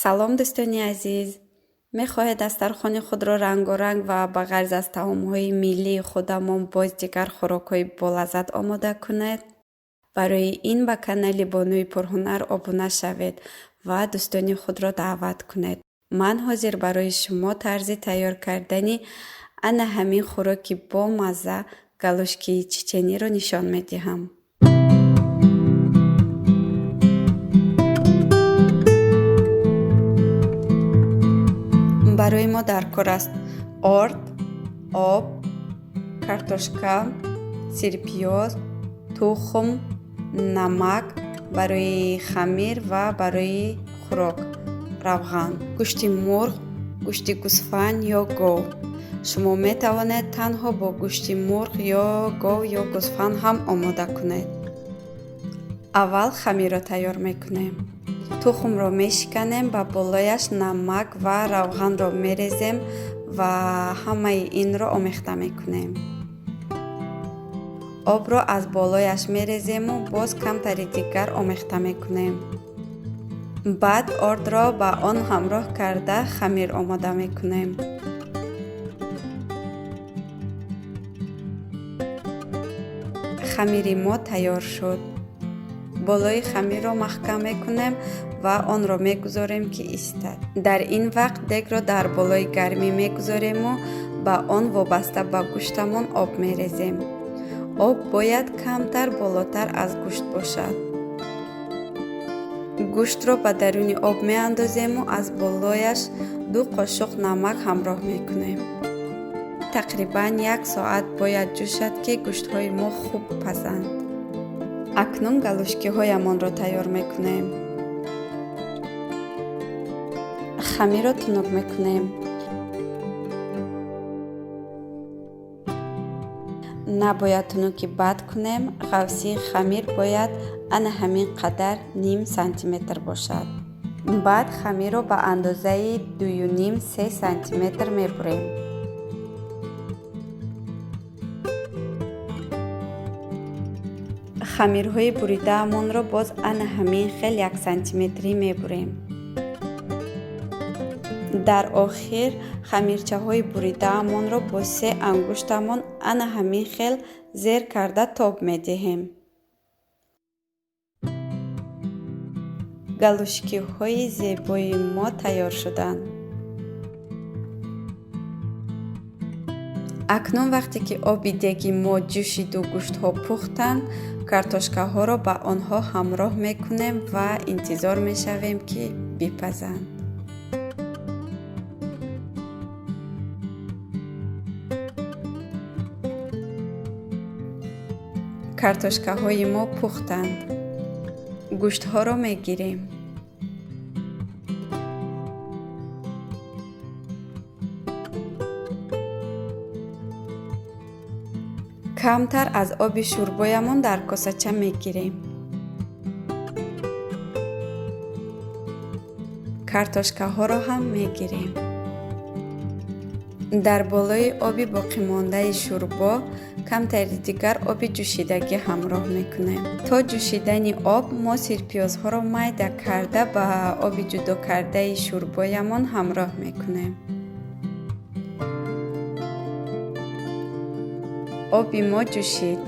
салом дӯстони азиз, мехоҳед дастархони худро рангоранг ва ба ғарз аз таомҳои миллии худамон боз дигар хӯрокҳои болаззат омода кунед? барои ин ба канали Бонуи Пурҳунар обуна шавед ва дӯстони худро даъват кунед. ман ҳозир барои шумо тарзи тайёр кардани ана ҳамин хӯроки бомазза галушкии чечениро нишон медиҳам. барои мо дар кор аст орд, об, картошка, сирпиёз, тухм, намак барои хамир ва барои хӯрок, равған, гӯшти мурғ, гӯшти гӯсфанд ё гов. шумо метавонед танҳо бо гӯшти мурғ ё гов ё гӯсфанд ҳам омода кунед. аввал хамирро тайёр мекунем. тухмро мешиканем, ба болояш намак ва равғанро мерезем ва ҳамаи инро омехта мекунем. обро аз болояш мерезему боз камтари дигар омехта мекунем. баъд ордро ба он ҳамроҳ карда хамир омода мекунем. хамири мо тайёр шуд. болои хамирро маҳкам мекунем ва онро мегузорем ки истад. дар ин вақт дегро дар болои гармӣ мегузорему ба он вобаста ба гӯштамон об мерезем. об бояд камтар болотар аз гӯшт бошад. гӯштро ба даруни об меандозему аз болояш 2 қошуқ намак ҳамроҳ мекунем. тақрибан 1 соат бояд ҷӯшад ки гӯштҳои мо хуб пазанд. акнун галушкиҳоямонро тайёр мекунем. хамирро тунук мекунем. набояд тунуки бад кунем. ғафсии хамир бояд ана ҳамин қадар 0.5 сантиметр бошад. баъд хамирро ба андозаи 2.5-3 сантиметр мебурем. хамирҳои буридаамонро боз ана ҳамин хел 1 сантиметрӣ мебурем. дар охир хамирчаҳои буридаамонро бо 3 ангуштамон ана ҳамин хел зер карда тоб медиҳем. галушкиҳои зебои мо тайёр шуданд. акнун вақте ки оби деги мо ҷӯшиду гӯштҳо пухтанд, картошкаҳоро ба онҳо ҳамроҳ мекунем ва интизор мешавем ки бипазанд. картошкаҳои мо пухтанд. гӯштҳоро мегирем. камтар аз оби шӯрбоямон дар косача мегирем. картошкаҳоро ҳам мегирем. дар болои оби боқимондаи шӯрбо камтари дигар оби ҷӯшидагӣ ҳамроҳ мекунем. то ҷӯшидани об мо сирпиёзҳоро майда карда ба оби ҷудокардаи шӯрбоямон ҳамроҳ мекунем. оби мо ҷӯшид.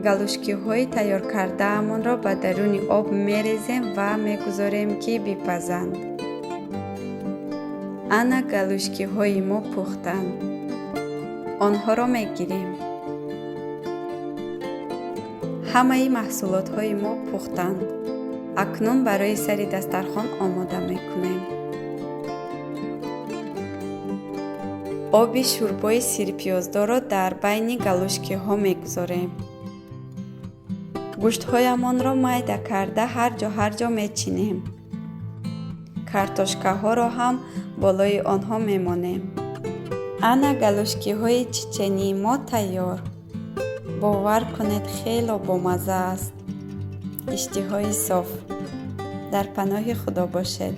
галушкиҳои тайёркардаамонро ба даруни об мерезем ва мегузорем ки бипазанд. ана галушкиҳои мо пухтанд. онҳоро мегирем. ҳамаи маҳсулотҳои мо пухтанд. акнун барои сари дастархон омода мекунем. оби шӯрбои сирпиёздорро дар байни галушкиҳо мегузорем. гӯштҳоямонро майда карда ҳар ҷо мечинем. картошкаҳоро ҳам болои онҳо мемонем. ана галушкиҳои чечении мо тайёр. бовар кунед хело бомазза аст. иштиҳои соф. дар паноҳи худо бошед.